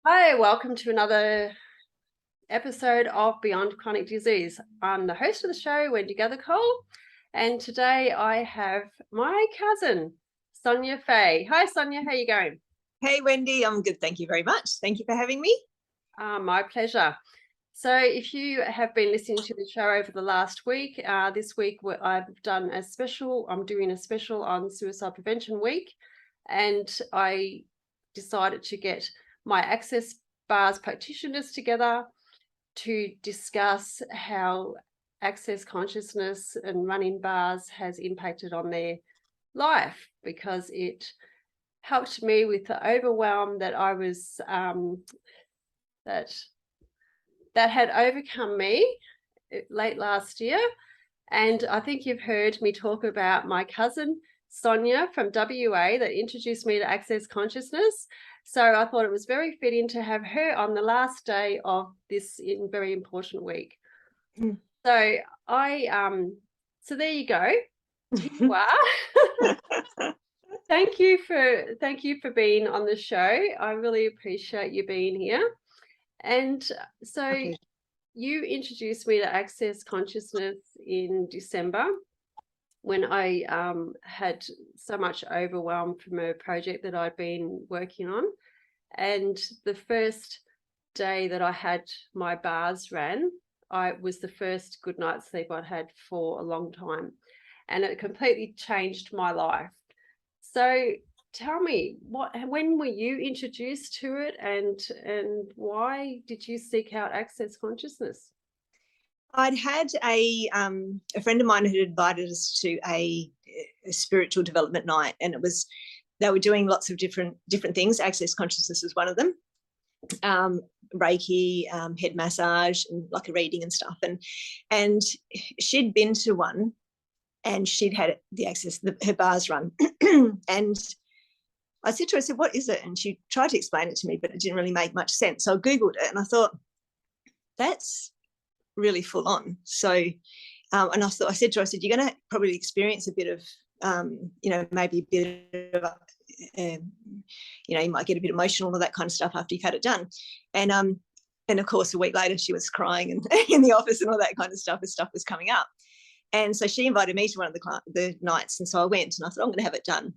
Hi, welcome to another episode of Beyond Chronic Disease. I'm the host of the show, Wendy, and today I have my cousin, Sonya Fahie. Hi, Sonya, how are you going? Hey, Wendy, I'm good. Thank you very much. Thank you for having me. My pleasure. So if you have been listening to the show over the last week, this week I'm doing a special on Suicide Prevention Week, and I decided to get my Access Bars practitioners together to discuss how access consciousness and running bars has impacted on their life, because it helped me with the overwhelm that I was that had overcome me late last year. And I think you've heard me talk about my cousin Sonya from WA that introduced me to Access Consciousness. So I thought it was very fitting to have her on the last day of this very important week. Mm. So so there you go. Here you are. Thank you for being on the show. I really appreciate you being here. And so Okay. you introduced me to Access Consciousness in December, when I had so much overwhelm from a project that I'd been working on. And the first day that I had my bars ran, I was the first good night's sleep I'd had for a long time. And it completely changed my life. So tell me, when were you introduced to it, and why did you seek out Access Consciousness? I'd had a friend of mine who had invited us to a spiritual development night, and they were doing lots of different things. Access consciousness was one of them. Reiki, head massage, and like a reading and stuff. And she'd been to one, and she'd had her bars run, and I said to her, "What is it?" And she tried to explain it to me, but it didn't really make much sense. So I Googled it, and I thought, that's really full on. So, and I said to her, "You're going to probably experience a bit of, maybe a bit of, you might get a bit emotional or that kind of stuff after you've had it done." And of course, a week later, she was crying and in the office and all that kind of stuff as stuff was coming up. And so she invited me to one of the nights, and so I went, and I thought, I'm going to have it done.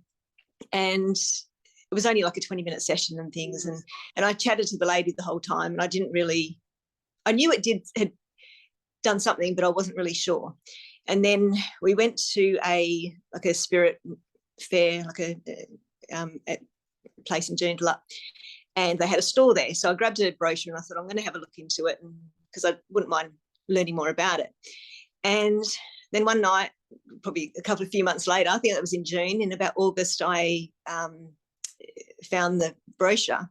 And it was only like a 20-minute session and things, and I chatted to the lady the whole time, and I knew it had done something, but I wasn't really sure. And then we went to a spirit fair, like a place in Joondalup, and they had a store there. So I grabbed a brochure, and I thought, I'm going to have a look into it, because I wouldn't mind learning more about it. And then one night, probably a few months later, I think that was in June, in about August, I found the brochure,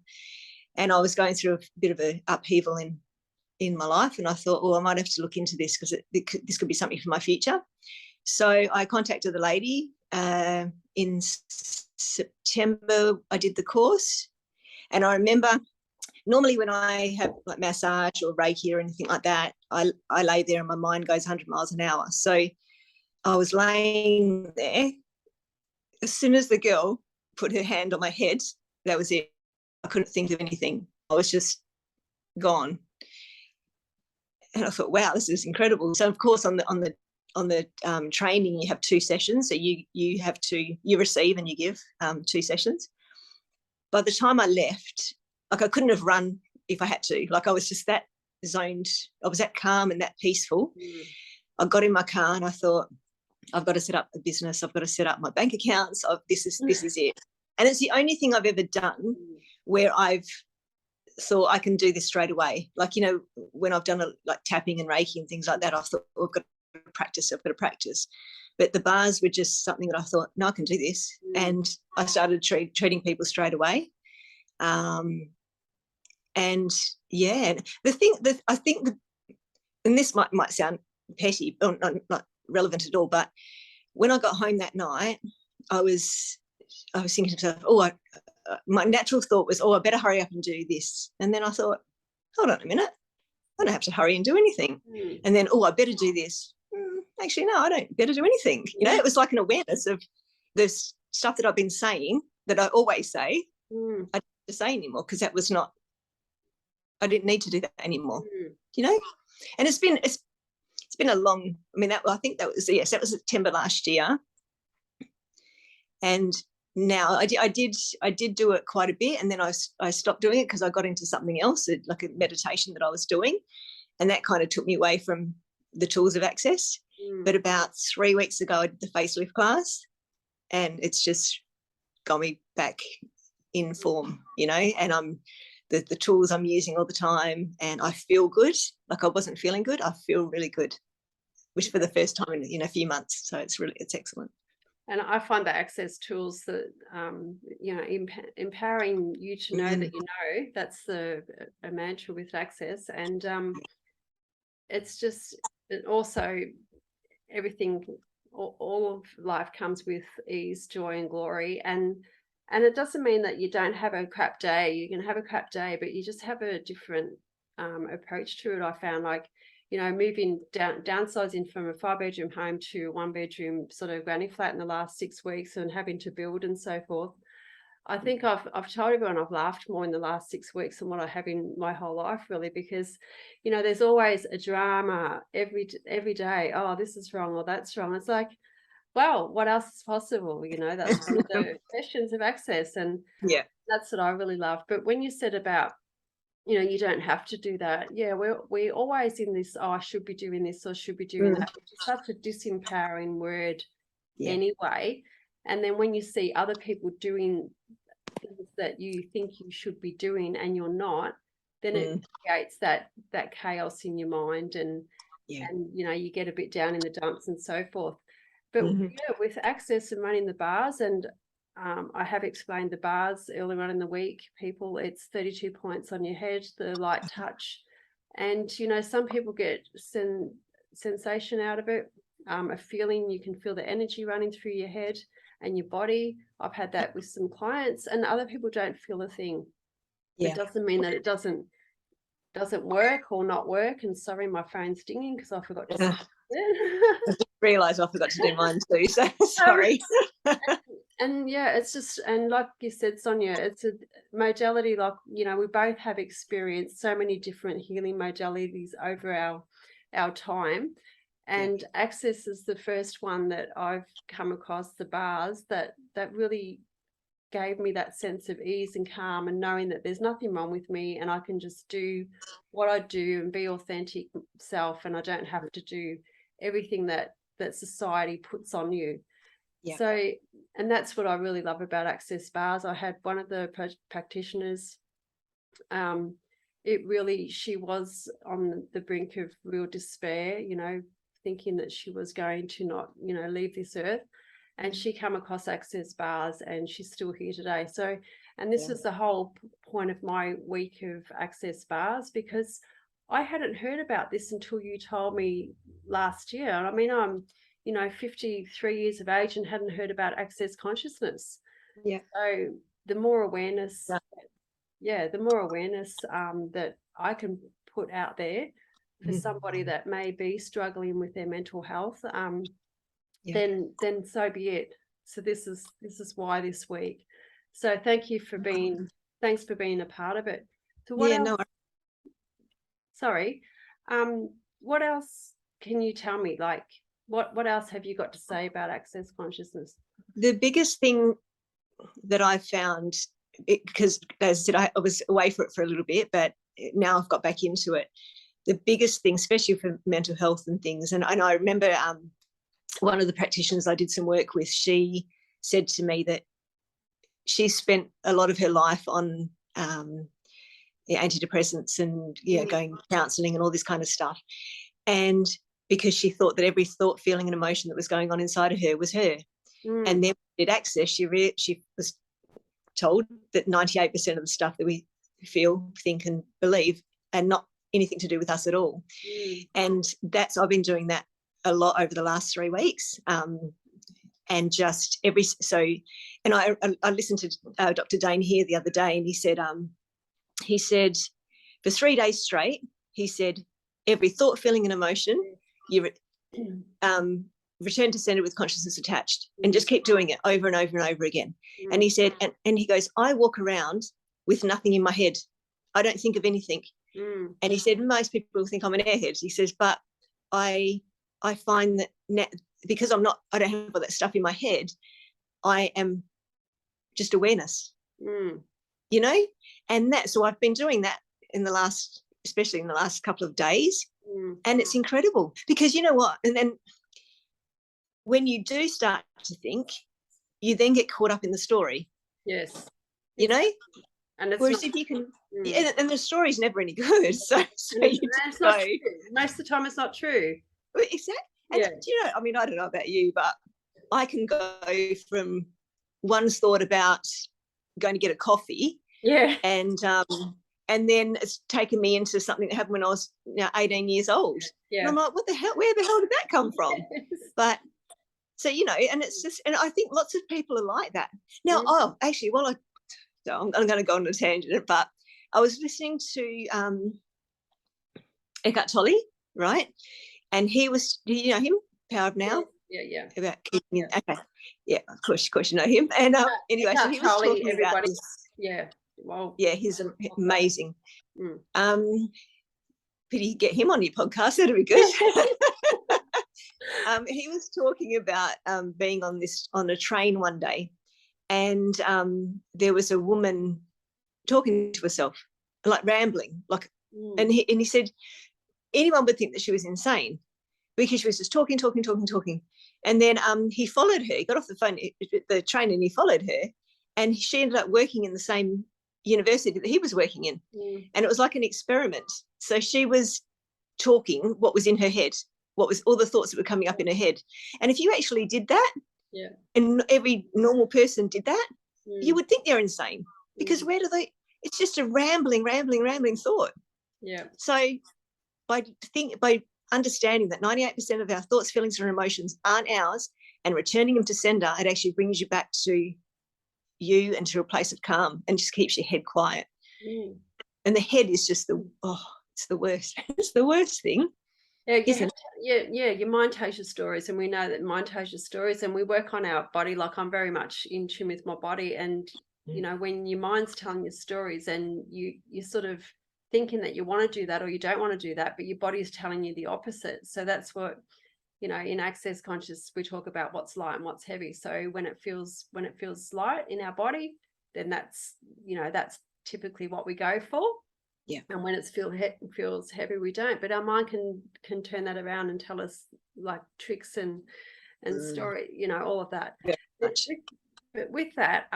and I was going through a bit of an upheaval in my life, and I thought, I might have to look into this, because this could be something for my future. So I contacted the lady. In September, I did the course, and I remember normally when I have like massage or Reiki or anything like that, I lay there and my mind goes 100 miles an hour. So I was laying there. As soon as the girl put her hand on my head, that was it. I couldn't think of anything. I was just gone. And I thought, wow, this is incredible. So of course, on the training, you have 2 sessions. So you receive and you give 2 sessions. By the time I left, like, I couldn't have run if I had to. Like, I was just that zoned. I was that calm and that peaceful. I got in my car and I thought, I've got to set up a business. I've got to set up my bank accounts. This is it. And it's the only thing I've ever done where I've thought I can do this straight away. Like, when I've done like tapping and Reiki and things like that, I thought, I've got to practice. But the bars were just something that I thought, no, I can do this. And I started treating people straight away. And yeah, the thing that I think, and this might sound petty or not relevant at all, but when I got home that night, I was thinking to myself, my natural thought was, I better hurry up and do this. And then I thought, hold on a minute, I don't have to hurry and do anything. And then, I better do this. Actually, no, I don't better do anything. It was like an awareness of this stuff that I've been saying, that I always say. I don't have to say anymore, because that was not I didn't need to do that anymore. You know, and it's been a long. I mean, I think that was September last year, and now I did do it quite a bit, and then I stopped doing it because I got into something else, like a meditation that I was doing, and that kind of took me away from the tools of Access. But about 3 weeks ago, I did the facelift class, and it's just got me back in form, you know, and I'm the tools I'm using all the time, and I feel good. Like I wasn't feeling good, I feel really good, which for the first time in a few months. So it's excellent. And I find the Access tools that, you know, empowering you to know that you know, that's a mantra with Access. And it's just also everything, all of life comes with ease, joy and glory. And it doesn't mean that you don't have a crap day. You can have a crap day, but you just have a different approach to it. I found, like, you know, moving downsizing from a 5-bedroom home to 1-bedroom sort of granny flat in the last 6 weeks and having to build and so forth. I think I've told everyone I've laughed more in the last 6 weeks than what I have in my whole life, really, because, you know, there's always a drama every day. Oh, this is wrong or that's wrong. It's like, well, what else is possible? You know, that's one of the questions of Access, and that's what I really love. But when you said about, you know, you don't have to do that. Yeah, we're always in this, oh, I should be doing this or should be doing that, which is such a disempowering word anyway. And then when you see other people doing things that you think you should be doing and you're not, then it creates that chaos in your mind, and you know, you get a bit down in the dumps and so forth. But yeah, with Access and running the bars, and I have explained the bars earlier on in the week, people, it's 32 points on your head, the light touch. And, you know, some people get sensation out of it, a feeling, you can feel the energy running through your head and your body. I've had that with some clients, and other people don't feel a thing. It doesn't mean that it doesn't work or not work. And sorry, my phone's dinging because I forgot to say it. I realised I forgot to do mine too, so sorry. And yeah, it's just, and like you said, Sonya, it's a modality, like, you know, we both have experienced so many different healing modalities over our time. And Access is the first one that I've come across, the bars, that really gave me that sense of ease and calm, and knowing that there's nothing wrong with me and I can just do what I do and be authentic self, and I don't have to do everything that society puts on you. So, and that's what I really love about Access bars. I had one of the practitioners, she was on the brink of real despair, you know, thinking that she was going to not, you know, leave this earth. And she came across Access bars, and she's still here today. So, and this was the whole point of my week of Access bars, because I hadn't heard about this until you told me last year. I mean, I'm, you know, 53 years of age and hadn't heard about Access consciousness. So the more awareness, the more awareness that I can put out there for somebody that may be struggling with their mental health, then so be it. So this is why this week. So thanks for being a part of it. So what else? Sorry. What else can you tell me? Like, what else have you got to say about Access consciousness? The biggest thing that I found, because as I said, I was away for it for a little bit, but now I've got back into it. The biggest thing, especially for mental health and things, and I remember one of the practitioners I did some work with, she said to me that she spent a lot of her life on antidepressants and going counselling and all this kind of stuff, and because she thought that every thought, feeling and emotion that was going on inside of her was her. And then with Access, she was told that 98% of the stuff that we feel, think and believe are not anything to do with us at all. And I've been doing that a lot over the last 3 weeks, and just I listened to Dr. Dane here the other day, and he said for 3 days straight, he said every thought, feeling and emotion, you return to center with consciousness attached, and just keep doing it over and over and over again. And he said, and he goes, I walk around with nothing in my head. I don't think of anything. And he said, most people think I'm an airhead. He says, but I find that because I don't have all that stuff in my head, I am just awareness, you know, and so I've been doing that especially in the last couple of days, and it's incredible because you know what? And then when you do start to think, you then get caught up in the story. Yes. You know, and it's whereas if you can, and the story's never any good. So it's not true. Most of the time, it's not true. Exactly. And you know, I mean, I don't know about you, but I can go from one thought about going to get a coffee, and then it's taken me into something that happened when I was 18 years old. And I'm like, what the hell? Where the hell did that come from? But so you know, and it's just, and I think lots of people are like that now. Actually, I'm going to go on a tangent, but I was listening to Eckhart Tolle, right? And he was, do you know him? Power of Now. Yeah. About keeping it. Okay. Yeah, of course you know him. And anyway, so he was talking about this. He's amazing. Could you get him on your podcast? That'd be good. He was talking about being on a train one day, and there was a woman talking to herself, like rambling, like, and he said anyone would think that she was insane because she was just talking, and then he followed her. He got off the train, and he followed her, and she ended up working in the same university that he was working in, and it was like an experiment. So she was talking what was in her head, what was all the thoughts that were coming up in her head, and if you actually did that, and every normal person did that, you would think they're insane because where do they? It's just a rambling thought. So by understanding that 98% of our thoughts, feelings, and emotions aren't ours, and returning them to sender, it actually brings you back to you and to a place of calm, and just keeps your head quiet. And the head is just it's the worst. It's the worst thing. Your mind tells you stories, and we know that mind tells you stories, and we work on our body. Like, I'm very much in tune with my body, and you know, when your mind's telling you stories and you're sort of thinking that you want to do that or you don't want to do that, but your body is telling you the opposite. So that's what, you know, in Access Conscious, we talk about what's light and what's heavy. So when it feels light in our body, then that's typically what we go for. And when it feels heavy, we don't. But our mind can turn that around and tell us like tricks and story, you know, all of that. But with that,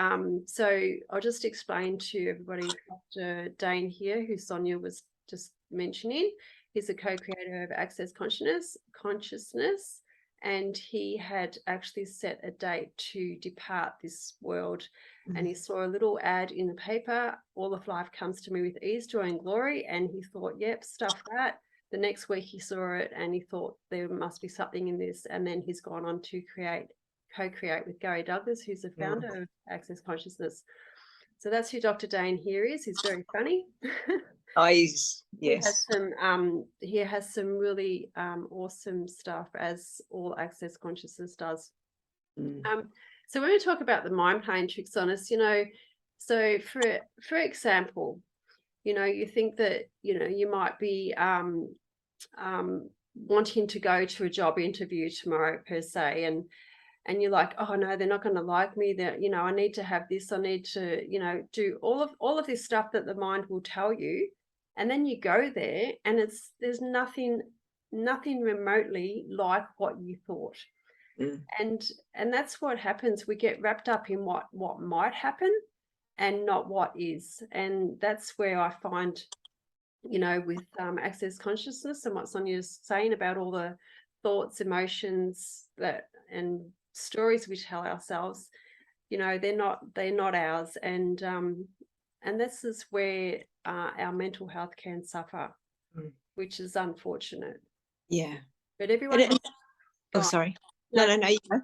so I'll just explain to everybody, Dr. Dane here, who Sonya was just mentioning. He's a co-creator of Access Consciousness, and he had actually set a date to depart this world. And he saw a little ad in the paper, all of life comes to me with ease, joy, and glory. And he thought, yep, stuff that. The next week he saw it and he thought there must be something in this. And then he's gone on to co-create with Gary Douglas, who's the founder of Access Consciousness. So that's who Dr. Dane here is. He's very funny. Yes. He has some really awesome stuff, as all Access Consciousness does. So when we talk about the mind playing tricks on us, you know, so for example, you know, you think that, you know, you might be wanting to go to a job interview tomorrow per se, and you're like, oh no, they're not going to like me. That, you know, I need to have this. I need to, you know, do all of this stuff that the mind will tell you, and then you go there, and there's nothing remotely like what you thought. And that's what happens. We get wrapped up in what might happen, and not what is. And that's where I find, you know, with Access Consciousness and what Sonya's saying about all the thoughts, emotions and stories we tell ourselves, you know, they're not ours, and this is where our mental health can suffer, which is unfortunate. But everyone sorry. No, you go.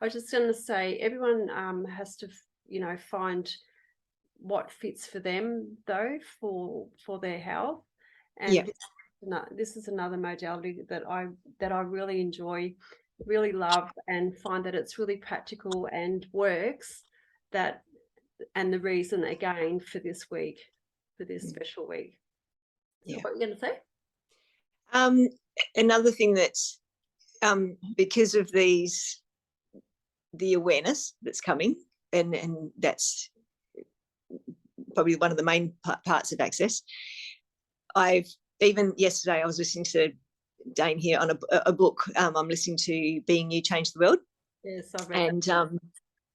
I was just going to say, everyone has to, you know, find what fits for them though, for their health. And this is another modality that I really enjoy, really love, and find that it's really practical and works. And the reason again for this week, for this special week. So what are you going to say? Another thing that's because of the awareness that's coming, and that's probably one of the main parts of access. Even yesterday I was listening to Dane here on a book. I'm listening to Being You Change the World. Yes, I've read and that.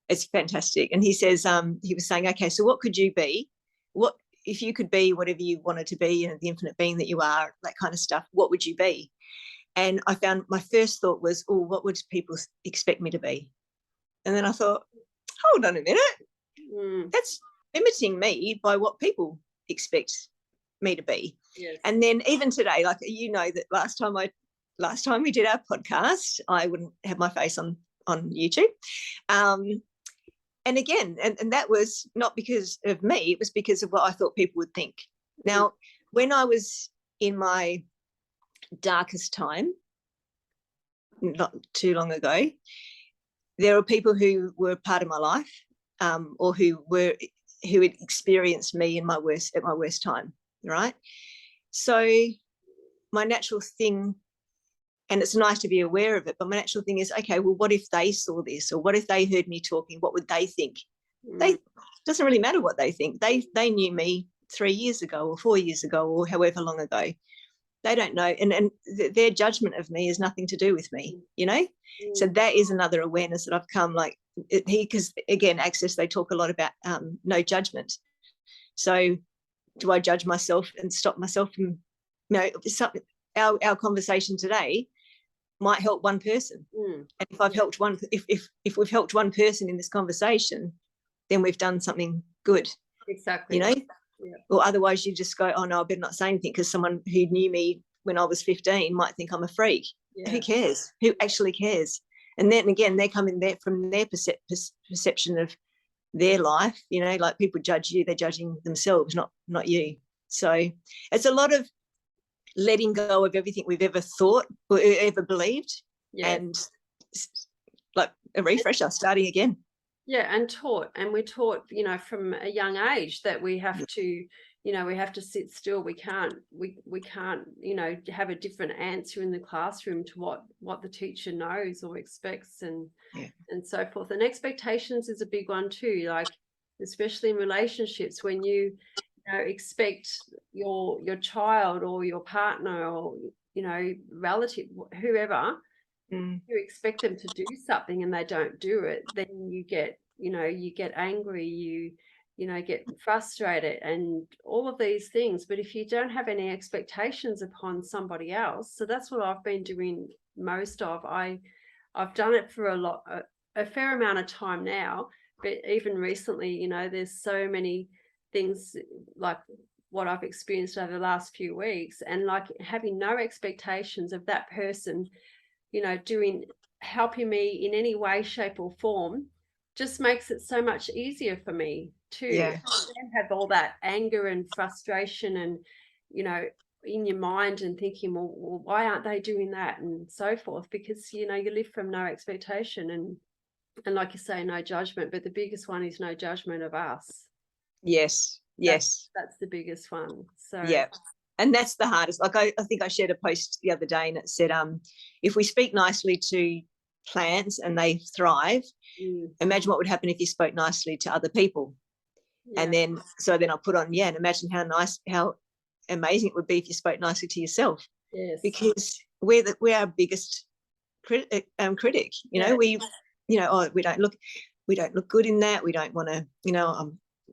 It's fantastic. And he says, he was saying, okay, so what could you be? What if you could be whatever you wanted to be, the infinite being that you are, that kind of stuff, what would you be? And I found my first thought was, oh, what would people expect me to be? And then I thought, hold on a minute, that's limiting me by what people expect me to be. Yes. And then even today, like, that last time we did our podcast, I wouldn't have my face on YouTube. And again, and that was not because of me, it was because of what I thought people would think. Now, when I was in my darkest time, not too long ago, there were people who were part of my life, or who had experienced me at my worst time, right? So my natural thing, and it's nice to be aware of it, but my natural thing is, okay, well, what if they saw this, or what if they heard me talking? What would they think? Doesn't really matter what they think. They knew me 3 years ago or 4 years ago or however long ago. They don't know, and their judgment of me has nothing to do with me, So that is another awareness that I've come, like, because again, access, they talk a lot about no judgment. So do I judge myself and stop myself from, something? Our conversation today might help one person, and if I've helped one, if we've helped one person in this conversation, then we've done something good. Exactly. Or otherwise you just go, oh no, I better not say anything, because someone who knew me when I was 15 might think I'm a freak. Who cares? Who actually cares? And then again, they're coming there from their perception of their life, like, people judge you, they're judging themselves, not you. So it's a lot of letting go of everything we've ever thought or ever believed, and like a refresher, starting again. And we're taught, from a young age that we have to, we have to sit still. We can't, have a different answer in the classroom to what the teacher knows or expects, and so forth. And expectations is a big one too, like, especially in relationships, when you expect your child or your partner or, relative, whoever, you expect them to do something and they don't do it, then you get angry, you get frustrated and all of these things. But if you don't have any expectations upon somebody else, so that's what I've been doing most of. I've done it for a fair amount of time now, but even recently, there's so many things like what I've experienced over the last few weeks, and like having no expectations of that person, helping me in any way, shape or form, just makes it so much easier for me too. Yeah. Have all that anger and frustration and, in your mind, and thinking, well, why aren't they doing that, and so forth, because, you live from no expectation, and like you say, no judgment. But the biggest one is no judgment of us. Yes. That's the biggest one. So and that's the hardest. Like, I think I shared a post the other day, and it said, if we speak nicely to plants and they thrive, imagine what would happen if you spoke nicely to other people. And then I put on, and imagine how amazing it would be if you spoke nicely to yourself. Because we're our biggest critic. We we don't look good in that. We don't want to,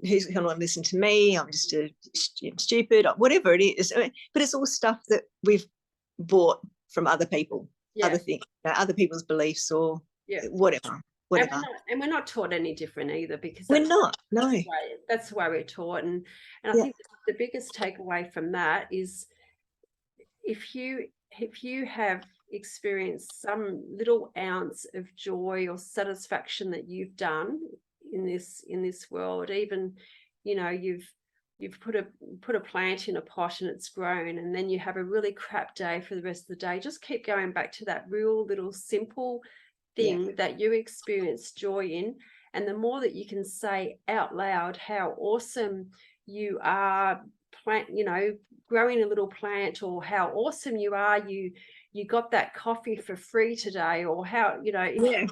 who's going to want to listen to me? I'm just stupid, whatever it is. But it's all stuff that we've bought from other people, other things, other people's beliefs, or whatever. And we're not taught any different either, because we're not. No, that's the way we're taught. And I think the biggest takeaway from that is, if you have experienced some little ounce of joy or satisfaction that you've done in this world, even, you've put a plant in a pot and it's grown, and then you have a really crap day for the rest of the day, just keep going back to that real little simple thing that you experience joy in. And the more that you can say out loud how awesome you are, plant, you know, growing a little plant, or how awesome you are, you got that coffee for free today, or how, you know, Yeah.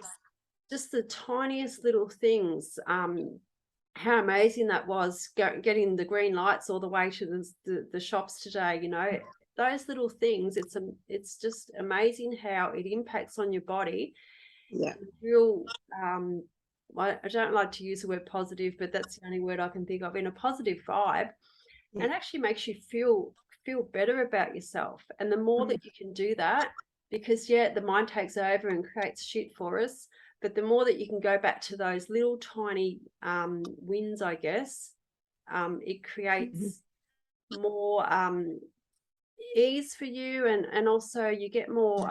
just the tiniest little things, how amazing that was, getting the green lights all the way to the shops today, you know, those little things. It's just amazing how it impacts on your body. Yeah. Real, I don't like to use the word positive, but that's the only word I can think of, in a positive vibe, Yeah. and actually makes you feel better about yourself. And the more that you can do that, because the mind takes over and creates shit for us, but the more that you can go back to those little tiny wins, I guess, it creates more ease for you, and also you get more,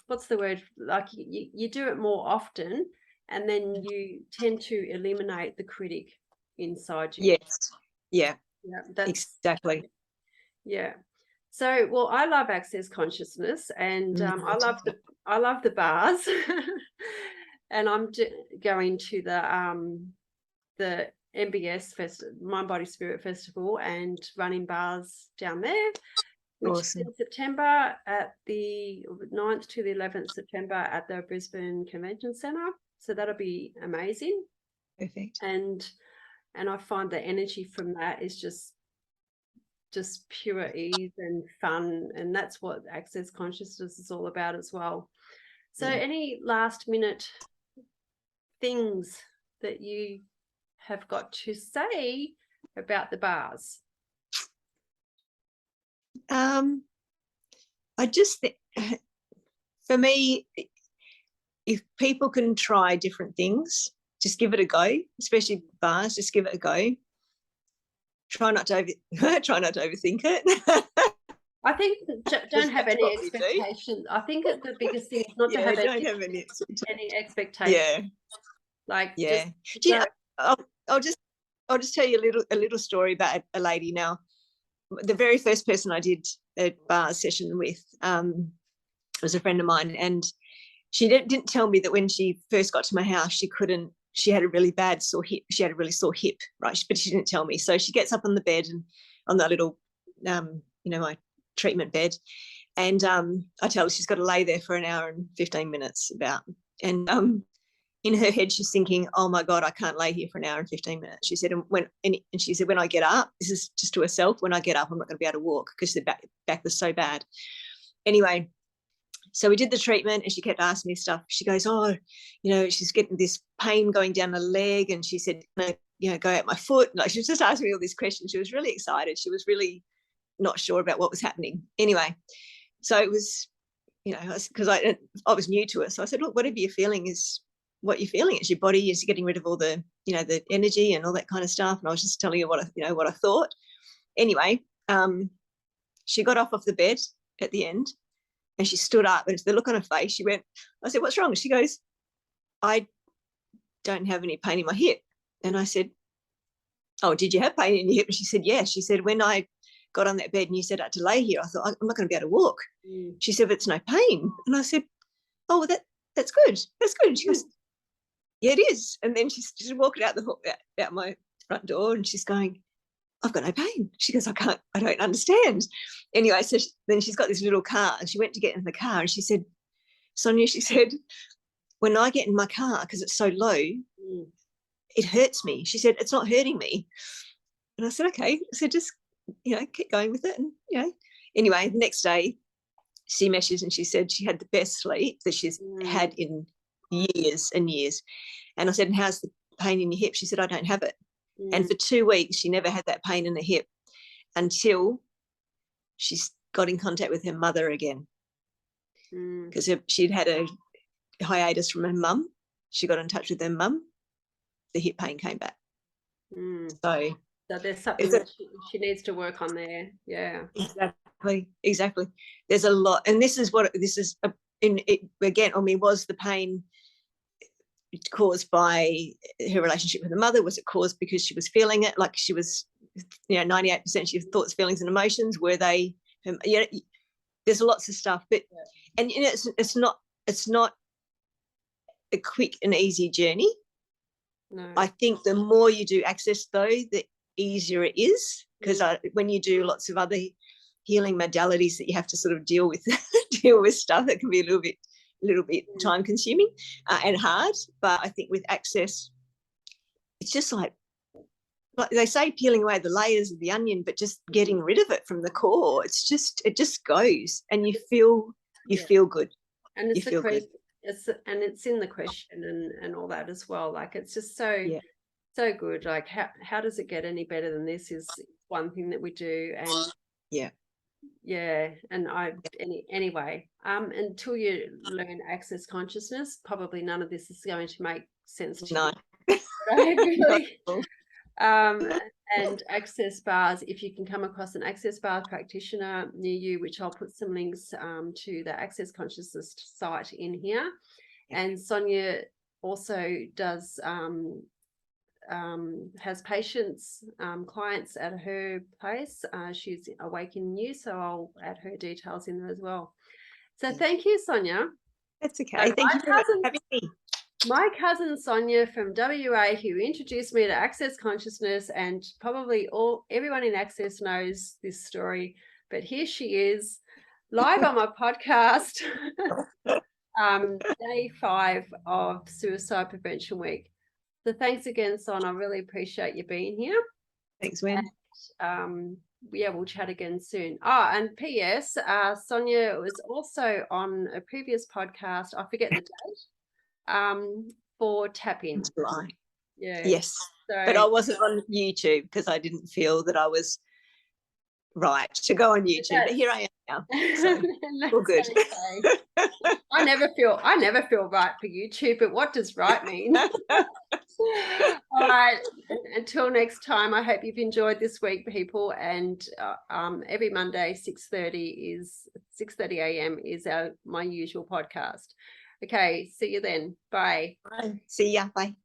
what's the word, like you do it more often, and then you tend to eliminate the critic inside you. Yes. Yeah. Yeah, that's Exactly. yeah. So, well, I love access consciousness, and I love the bars, and I'm going to the MBS Mind Body Spirit Festival, and running bars down there, which is Awesome. in September, at the 9th to the 11th September at the Brisbane Convention Centre. So that'll be amazing. Perfect. And I find the energy from that is just pure ease and fun, and that's what access consciousness is all about as well. So any last minute things that you have got to say about the bars? I just think, for me, if people can try different things, just give it a go, especially bars, just give it a go. Try not to overthink it. I think don't have any expectations. I think that the biggest thing is not to have any expectations. Yeah. Like, Yeah. just Do you know, I'll just tell you a little story about a lady now. The very first person I did a bar session with was a friend of mine, and she didn't tell me that when she first got to my house, she had a really bad sore hip. She had a really sore hip, right? But she didn't tell me. So she gets up on the bed, and on that little, my treatment bed, and I tell her she's got to lay there for an hour and 15 minutes about. And in her head, she's thinking, "Oh my God, I can't lay here for an hour and 15 minutes." She said, and she said, when I get up, this is just to herself, when I get up, I'm not going to be able to walk because the back was so bad. Anyway, so we did the treatment, and she kept asking me stuff. She goes, "Oh, she's getting this pain going down her leg," and she said, "Go out my foot." Like, she was just asking me all these questions. She was really excited. She was really not sure about what was happening. Anyway, so it was, because I was new to it. So I said, "Look, whatever you're feeling is what you're feeling. It's your body is getting rid of all the, the energy and all that kind of stuff." And I was just telling her what I thought. Anyway, she got off the bed at the end, and she stood up, and the look on her face, she went, I said, "What's wrong?" She goes, "I don't have any pain in my hip." And I said, "Oh, did you have pain in your hip?" And she said, "Yeah." She said, "When I got on that bed and you said I had to lay here, I thought, I'm not going to be able to walk." She said, "But it's no pain." And I said, "Oh, well, that's good. That's good." And she goes, "Yeah, it is." And then she's walking out my front door, and she's going, "I've got no pain." She goes, I don't understand." Anyway, so then she's got this little car, and she went to get in the car, and she said, "Sonya," she said, "when I get in my car, because it's so low, it hurts me." She said, "It's not hurting me." And I said, "Okay." I said, "Just, keep going with it." And, anyway, the next day she messaged, and she said she had the best sleep that she's had in years and years. And I said, "And how's the pain in your hip?" She said, "I don't have it." And for 2 weeks, she never had that pain in the hip until she got in contact with her mother again, because she'd had a hiatus from her mum. She got in touch with her mum. The hip pain came back. So there's something that she needs to work on there. Yeah, exactly. There's a lot, and this is again. I mean, was the pain caused by her relationship with her mother? Was it caused because she was feeling it? Like, she was, 98% she thoughts, feelings, and emotions. Were they? There's lots of stuff, but and it's not a quick and easy journey. No. I think the more you do access, though, the easier it is. because when you do lots of other healing modalities that you have to sort of deal with deal with stuff, that can be a little bit time consuming and hard. But I think with Access, it's just like they say, peeling away the layers of the onion, but just getting rid of it from the core. It just goes, and you feel good. And it's you feel good. It's in the question and all that as well. Like, it's just so good. Like, how does it get any better than this is one thing that we do. And and anyway, until you learn Access consciousness, probably none of this is going to make sense to you. Really. And Access bars, if you can come across an Access bar practitioner near you, which I'll put some links to the Access Consciousness site in here. And Sonya also does has patients, clients at her place. She's Awaken You, so I'll add her details in there as well. So thank you, Sonya. That's okay. Thank you for having me. My cousin Sonya from WA, who introduced me to Access Consciousness, and probably everyone in Access knows this story, but here she is, live on my podcast, day 5 of Suicide Prevention Week. So thanks again, Son. I really appreciate you being here. Thanks, Wendy. We'll chat again soon. And P.S. Sonya was also on a previous podcast. I forget the date. For tapping. July. Yeah. Yes. So, but I wasn't on YouTube because I didn't feel that I was right to go on YouTube. But here I am now. So all good. Okay. I never feel right for YouTube, but what does right mean? All right. Until next time, I hope you've enjoyed this week, people. And every Monday, 6:30 a.m. is my usual podcast. Okay, see you then. Bye. Bye. See ya. Bye.